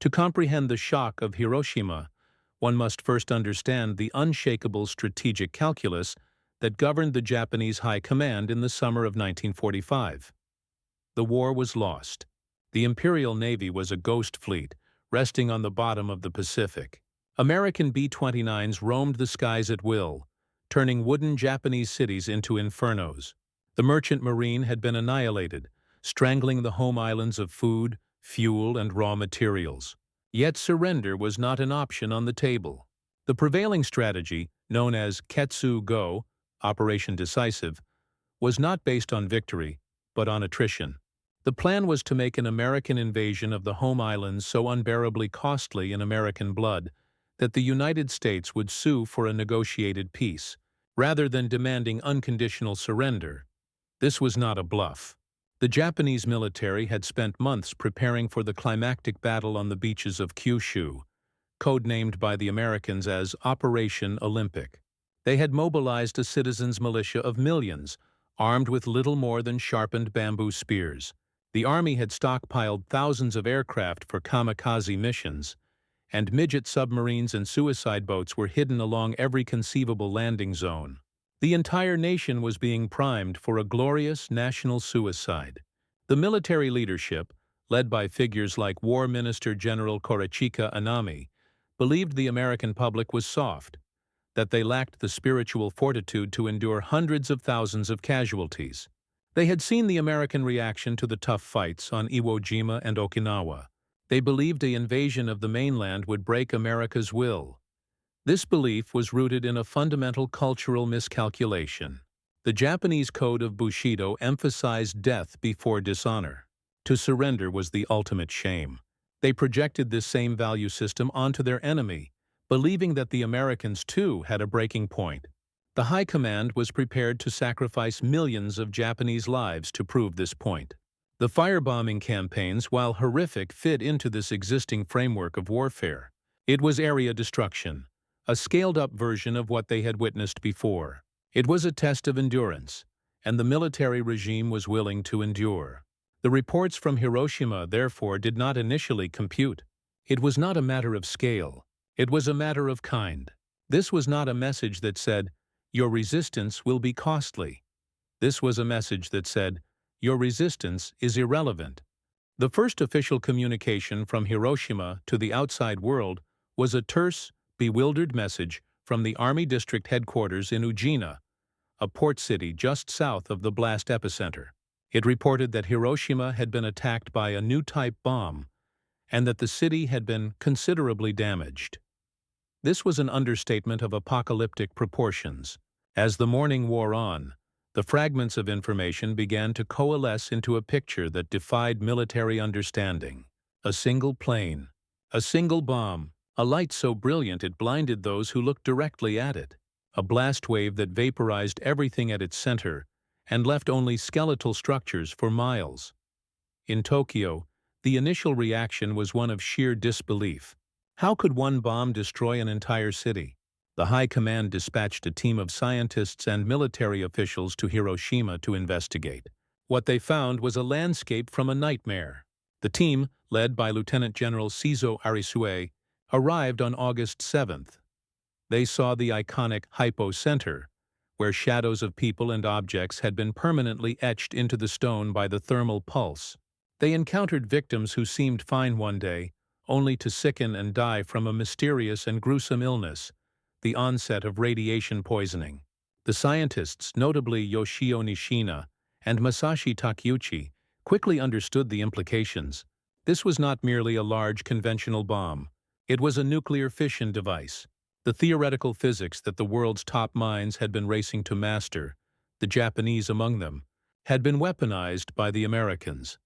To comprehend the shock of Hiroshima, one must first understand the unshakable strategic calculus that governed the Japanese High Command in the summer of 1945. The war was lost. The Imperial Navy was a ghost fleet, resting on the bottom of the Pacific. American B-29s roamed the skies at will, turning wooden Japanese cities into infernos. The merchant marine had been annihilated, strangling the home islands of food, fuel, and raw materials. Yet surrender was not an option on the table. The prevailing strategy, known as Ketsu-go, Operation Decisive, was not based on victory, but on attrition. The plan was to make an American invasion of the home islands so unbearably costly in American blood that the United States would sue for a negotiated peace, rather than demanding unconditional surrender. This was not a bluff. The Japanese military had spent months preparing for the climactic battle on the beaches of Kyushu, codenamed by the Americans as Operation Olympic. They had mobilized a citizens' militia of millions, armed with little more than sharpened bamboo spears. The army had stockpiled thousands of aircraft for kamikaze missions, and midget submarines and suicide boats were hidden along every conceivable landing zone. The entire nation was being primed for a glorious national suicide. The military leadership, led by figures like War Minister General Korachika Anami, believed the American public was soft, that they lacked the spiritual fortitude to endure hundreds of thousands of casualties. They had seen the American reaction to the tough fights on Iwo Jima and Okinawa. They believed an invasion of the mainland would break America's will. This belief was rooted in a fundamental cultural miscalculation. The Japanese code of Bushido emphasized death before dishonor. To surrender was the ultimate shame. They projected this same value system onto their enemy, believing that the Americans too had a breaking point. The High Command was prepared to sacrifice millions of Japanese lives to prove this point. The firebombing campaigns, while horrific, fit into this existing framework of warfare. It was area destruction, a scaled-up version of what they had witnessed before. It was a test of endurance, and the military regime was willing to endure. The reports from Hiroshima, therefore, did not initially compute. It was not a matter of scale. It was a matter of kind. This was not a message that said, "Your resistance will be costly." This was a message that said, "Your resistance is irrelevant." The first official communication from Hiroshima to the outside world was a terse, bewildered message from the Army District Headquarters in Ujina, a port city just south of the blast epicenter. It reported that Hiroshima had been attacked by a new type bomb, and that the city had been considerably damaged. This was an understatement of apocalyptic proportions. As the morning wore on, the fragments of information began to coalesce into a picture that defied military understanding. A single plane, a single bomb, a light so brilliant it blinded those who looked directly at it, a blast wave that vaporized everything at its center and left only skeletal structures for miles. In Tokyo, the initial reaction was one of sheer disbelief. How could one bomb destroy an entire city? The High Command dispatched a team of scientists and military officials to Hiroshima to investigate. What they found was a landscape from a nightmare. The team, led by Lieutenant General Shizo Arisue, arrived on August 7th. They saw the iconic Hypo Center, where shadows of people and objects had been permanently etched into the stone by the thermal pulse. They encountered victims who seemed fine one day, only to sicken and die from a mysterious and gruesome illness, the onset of radiation poisoning. The scientists, notably Yoshio Nishina and Masashi Takeuchi, quickly understood the implications. This was not merely a large conventional bomb. It was a nuclear fission device. The theoretical physics that the world's top minds had been racing to master, the Japanese among them, had been weaponized by the Americans.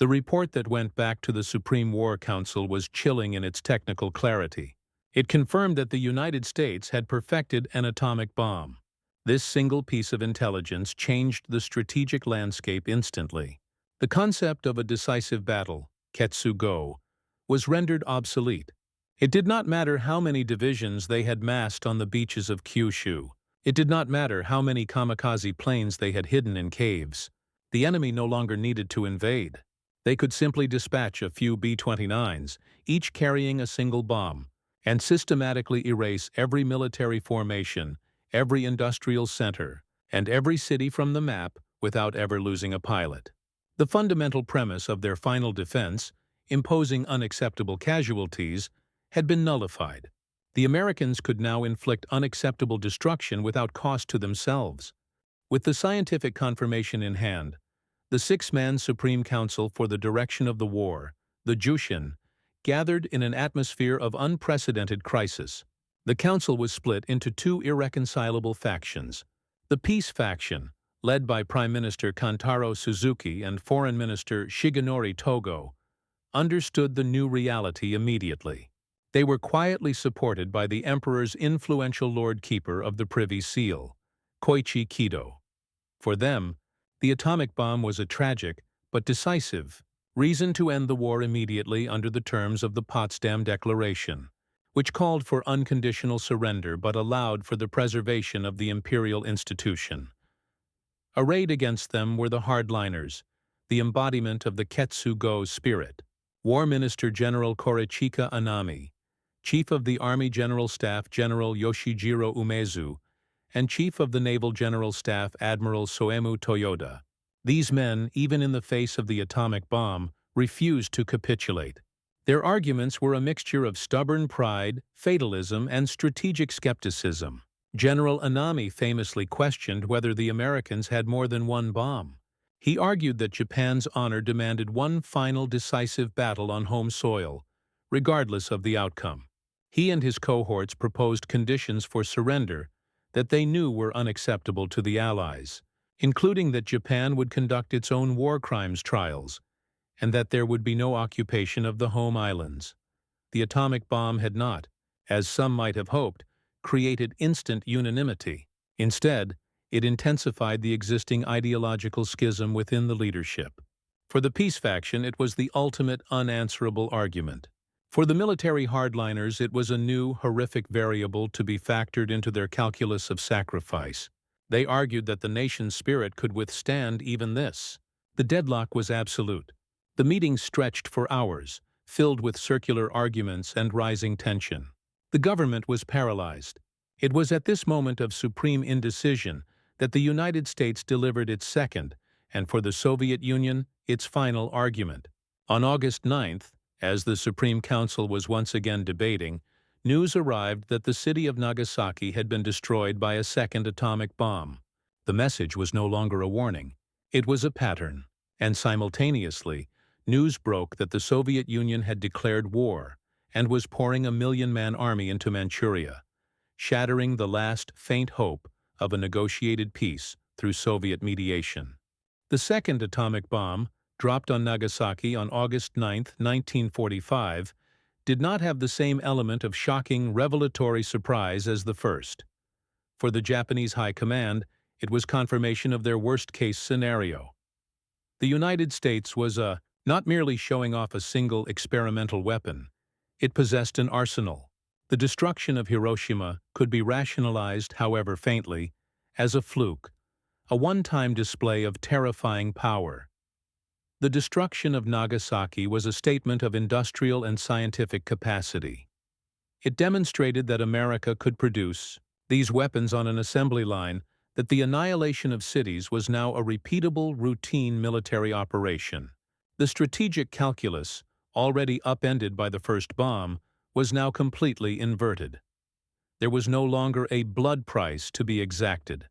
The report that went back to the Supreme War Council was chilling in its technical clarity. It confirmed that the United States had perfected an atomic bomb. This single piece of intelligence changed the strategic landscape instantly. The concept of a decisive battle, Ketsu-go, was rendered obsolete. It did not matter how many divisions they had massed on the beaches of Kyushu. It did not matter how many kamikaze planes they had hidden in caves. The enemy no longer needed to invade. They could simply dispatch a few B-29s, each carrying a single bomb, and systematically erase every military formation, every industrial center, and every city from the map without ever losing a pilot. The fundamental premise of their final defense, imposing unacceptable casualties, had been nullified. The Americans could now inflict unacceptable destruction without cost to themselves. With the scientific confirmation in hand, the six-man Supreme Council for the Direction of the War, the Jushin, gathered in an atmosphere of unprecedented crisis. The council was split into two irreconcilable factions. The peace faction, led by Prime Minister Kantaro Suzuki and Foreign Minister Shigenori Togo, understood the new reality immediately. They were quietly supported by the emperor's influential Lord Keeper of the Privy Seal, Koichi Kido. For them, the atomic bomb was a tragic, but decisive, reason to end the war immediately under the terms of the Potsdam Declaration, which called for unconditional surrender but allowed for the preservation of the imperial institution. Arrayed against them were the hardliners, the embodiment of the Ketsu-go spirit. War Minister General Korichika Anami, Chief of the Army General Staff General Yoshijiro Umezu, and Chief of the Naval General Staff Admiral Soemu Toyoda. These men, even in the face of the atomic bomb, refused to capitulate. Their arguments were a mixture of stubborn pride, fatalism, and strategic skepticism. General Anami famously questioned whether the Americans had more than one bomb. He argued that Japan's honor demanded one final decisive battle on home soil, regardless of the outcome. He and his cohorts proposed conditions for surrender that they knew were unacceptable to the Allies, including that Japan would conduct its own war crimes trials, and that there would be no occupation of the home islands. The atomic bomb had not, as some might have hoped, created instant unanimity. Instead, it intensified the existing ideological schism within the leadership. For the peace faction, it was the ultimate unanswerable argument. For the military hardliners, it was a new, horrific variable to be factored into their calculus of sacrifice. They argued that the nation's spirit could withstand even this. The deadlock was absolute. The meetings stretched for hours, filled with circular arguments and rising tension. The government was paralyzed. It was at this moment of supreme indecision that the United States delivered its second, and for the Soviet Union, its final argument. On August 9th, as the Supreme Council was once again debating, news arrived that the city of Nagasaki had been destroyed by a second atomic bomb. The message was no longer a warning. It was a pattern. And simultaneously, news broke that the Soviet Union had declared war and was pouring a million-man army into Manchuria, shattering the last faint hope of a negotiated peace through Soviet mediation. The second atomic bomb, dropped on Nagasaki on August 9, 1945, did not have the same element of shocking, revelatory surprise as the first. For the Japanese High Command, it was confirmation of their worst-case scenario. The United States was not merely showing off a single experimental weapon. It possessed an arsenal. The destruction of Hiroshima could be rationalized, however faintly, as a fluke, a one-time display of terrifying power. The destruction of Nagasaki was a statement of industrial and scientific capacity. It demonstrated that America could produce these weapons on an assembly line, that the annihilation of cities was now a repeatable, routine military operation. The strategic calculus, already upended by the first bomb, was now completely inverted. There was no longer a blood price to be exacted.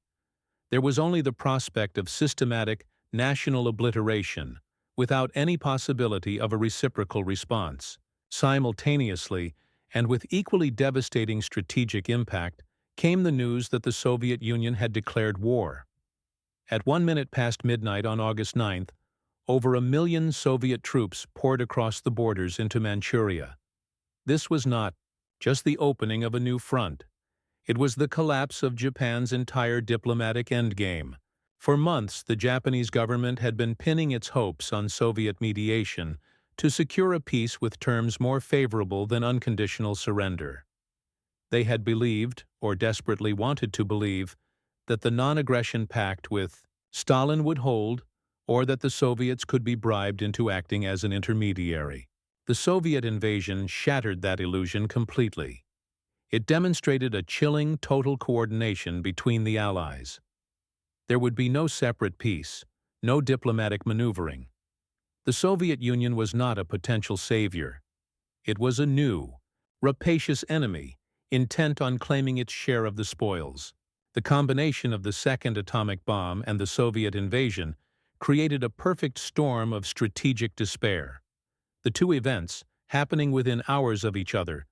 There was only the prospect of systematic, national obliteration, without any possibility of a reciprocal response. Simultaneously, and with equally devastating strategic impact, came the news that the Soviet Union had declared war. At 1 minute past midnight on August 9th, over 1 million Soviet troops poured across the borders into Manchuria. This was not just the opening of a new front. It was the collapse of Japan's entire diplomatic endgame. For months, the Japanese government had been pinning its hopes on Soviet mediation to secure a peace with terms more favorable than unconditional surrender. They had believed, or desperately wanted to believe, that the non-aggression pact with Stalin would hold, or that the Soviets could be bribed into acting as an intermediary. The Soviet invasion shattered that illusion completely. It demonstrated a chilling total coordination between the Allies. There would be no separate peace, no diplomatic maneuvering. The Soviet Union was not a potential savior. It was a new, rapacious enemy, intent on claiming its share of the spoils. The combination of the second atomic bomb and the Soviet invasion created a perfect storm of strategic despair. The two events, happening within hours of each other,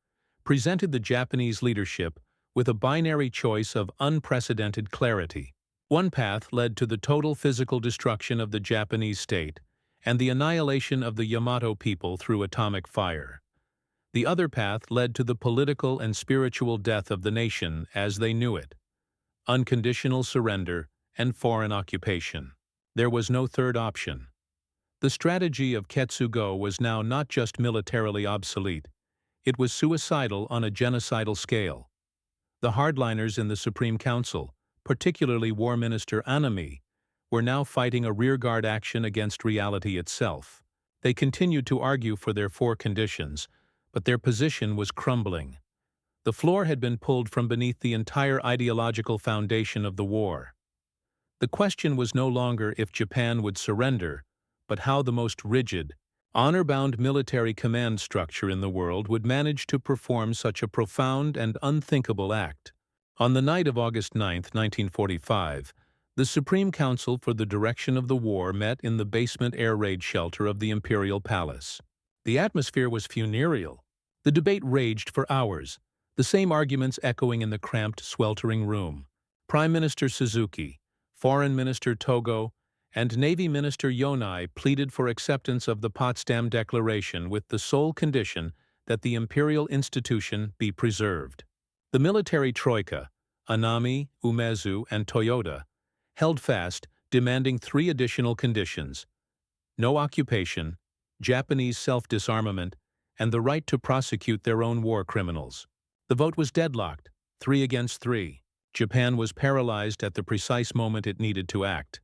presented the Japanese leadership with a binary choice of unprecedented clarity. One path led to the total physical destruction of the Japanese state and the annihilation of the Yamato people through atomic fire. The other path led to the political and spiritual death of the nation as they knew it: unconditional surrender and foreign occupation. There was no third option. The strategy of Ketsugo was now not just militarily obsolete, it was suicidal on a genocidal scale. The hardliners in the Supreme Council, particularly War Minister Anami, were now fighting a rearguard action against reality itself. They continued to argue for their four conditions, but their position was crumbling. The floor had been pulled from beneath the entire ideological foundation of the war. The question was no longer if Japan would surrender, but how the most rigid, honor-bound military command structure in the world would manage to perform such a profound and unthinkable act. On the night of August 9, 1945, the Supreme Council for the Direction of the War met in the basement air raid shelter of the Imperial Palace. The atmosphere was funereal. The debate raged for hours, the same arguments echoing in the cramped, sweltering room. Prime Minister Suzuki, Foreign Minister Togo, and Navy Minister Yonai pleaded for acceptance of the Potsdam Declaration with the sole condition that the imperial institution be preserved. The military troika, Anami, Umezu, and Toyota, held fast, demanding three additional conditions: no occupation, Japanese self-disarmament, and the right to prosecute their own war criminals. The vote was deadlocked, 3 against 3. Japan was paralyzed at the precise moment it needed to act.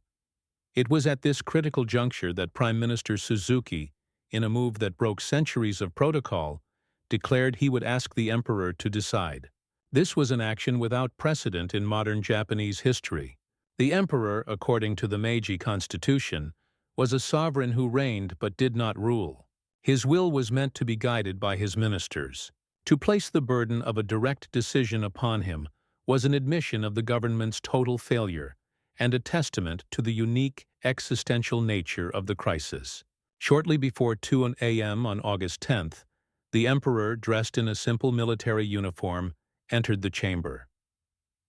It was at this critical juncture that Prime Minister Suzuki, in a move that broke centuries of protocol, declared he would ask the emperor to decide. This was an action without precedent in modern Japanese history. The emperor, according to the Meiji Constitution, was a sovereign who reigned but did not rule. His will was meant to be guided by his ministers. To place the burden of a direct decision upon him was an admission of the government's total failure and a testament to the unique existential nature of the crisis. Shortly before 2 a.m. on August 10th, the emperor, dressed in a simple military uniform, entered the chamber.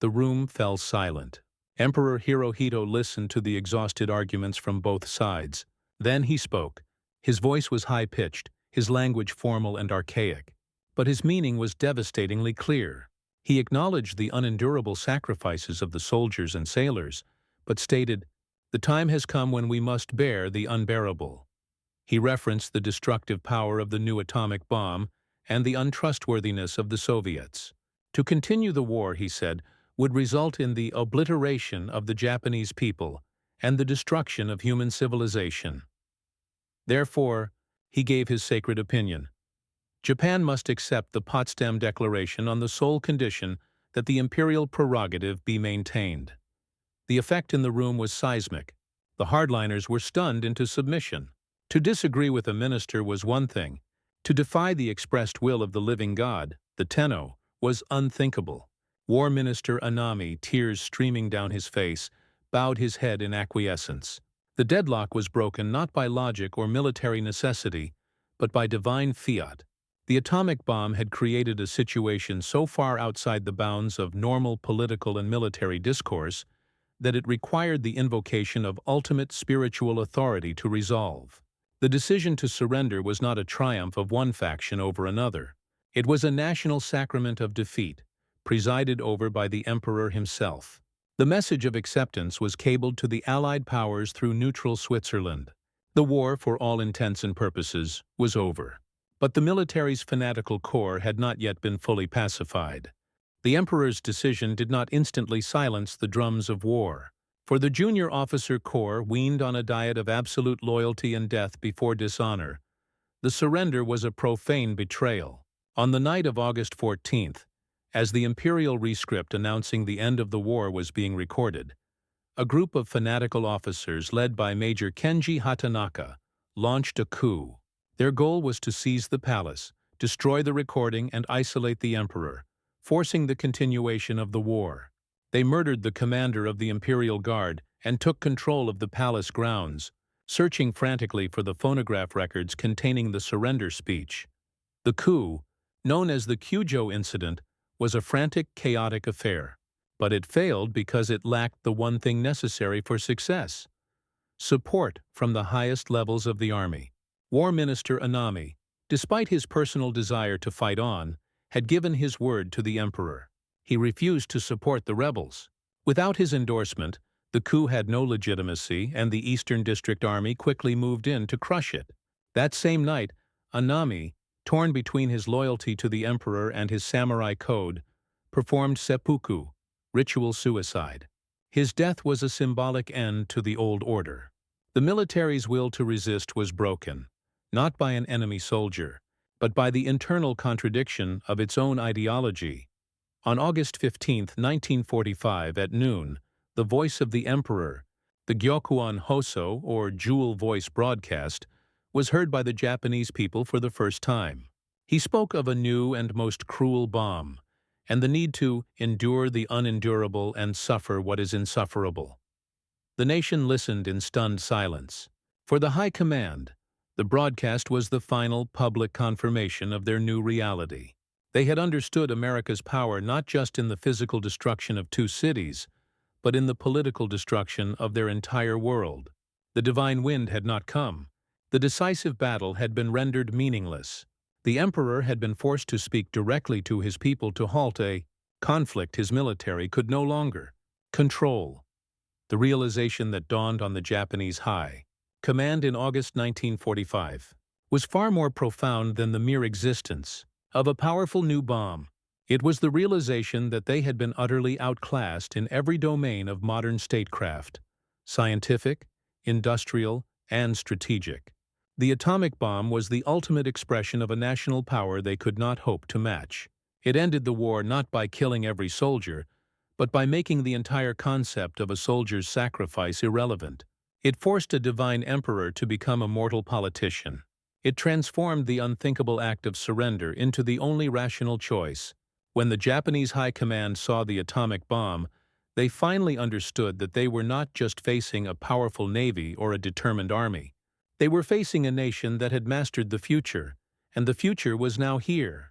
The room fell silent. Emperor Hirohito listened to the exhausted arguments from both sides. Then he spoke. His voice was high-pitched, his language formal and archaic. But his meaning was devastatingly clear. He acknowledged the unendurable sacrifices of the soldiers and sailors, but stated, "The time has come when we must bear the unbearable." He referenced the destructive power of the new atomic bomb and the untrustworthiness of the Soviets. To continue the war, he said, would result in the obliteration of the Japanese people and the destruction of human civilization. Therefore, he gave his sacred opinion. Japan must accept the Potsdam Declaration on the sole condition that the imperial prerogative be maintained. The effect in the room was seismic. The hardliners were stunned into submission. To disagree with a minister was one thing. To defy the expressed will of the living God, the Tenno, was unthinkable. War Minister Anami, tears streaming down his face, bowed his head in acquiescence. The deadlock was broken not by logic or military necessity, but by divine fiat. The atomic bomb had created a situation so far outside the bounds of normal political and military discourse that it required the invocation of ultimate spiritual authority to resolve. The decision to surrender was not a triumph of one faction over another. It was a national sacrament of defeat, presided over by the emperor himself. The message of acceptance was cabled to the Allied powers through neutral Switzerland. The war, for all intents and purposes, was over. But the military's fanatical core had not yet been fully pacified. The emperor's decision did not instantly silence the drums of war. For the junior officer corps weaned on a diet of absolute loyalty and death before dishonor, the surrender was a profane betrayal. On the night of August 14th, as the imperial rescript announcing the end of the war was being recorded, a group of fanatical officers led by Major Kenji Hatanaka launched a coup. Their goal was to seize the palace, destroy the recording, and isolate the emperor, forcing the continuation of the war. They murdered the commander of the Imperial Guard and took control of the palace grounds, searching frantically for the phonograph records containing the surrender speech. The coup, known as the Kyujo incident, was a frantic, chaotic affair. But it failed because it lacked the one thing necessary for success: support from the highest levels of the army. War Minister Anami, despite his personal desire to fight on, had given his word to the emperor. He refused to support the rebels. Without his endorsement, the coup had no legitimacy, and the Eastern District Army quickly moved in to crush it. That same night, Anami, torn between his loyalty to the emperor and his samurai code, performed seppuku, ritual suicide. His death was a symbolic end to the old order. The military's will to resist was broken, not by an enemy soldier, but by the internal contradiction of its own ideology. On August 15, 1945, at noon, the voice of the emperor, the Gyokuan Hoso, or Jewel Voice broadcast, was heard by the Japanese people for the first time. He spoke of a new and most cruel bomb, and the need to endure the unendurable and suffer what is insufferable. The nation listened in stunned silence. For the High Command, the broadcast was the final public confirmation of their new reality. They had understood America's power not just in the physical destruction of two cities, but in the political destruction of their entire world. The divine wind had not come. The decisive battle had been rendered meaningless. The emperor had been forced to speak directly to his people to halt a conflict his military could no longer control. The realization that dawned on the Japanese High Command in August 1945 was far more profound than the mere existence of a powerful new bomb. It was the realization that they had been utterly outclassed in every domain of modern statecraft: scientific, industrial, and strategic. The atomic bomb was the ultimate expression of a national power they could not hope to match. It ended the war not by killing every soldier, but by making the entire concept of a soldier's sacrifice irrelevant. It forced a divine emperor to become a mortal politician. It transformed the unthinkable act of surrender into the only rational choice. When the Japanese High Command saw the atomic bomb, they finally understood that they were not just facing a powerful navy or a determined army. They were facing a nation that had mastered the future, and the future was now here.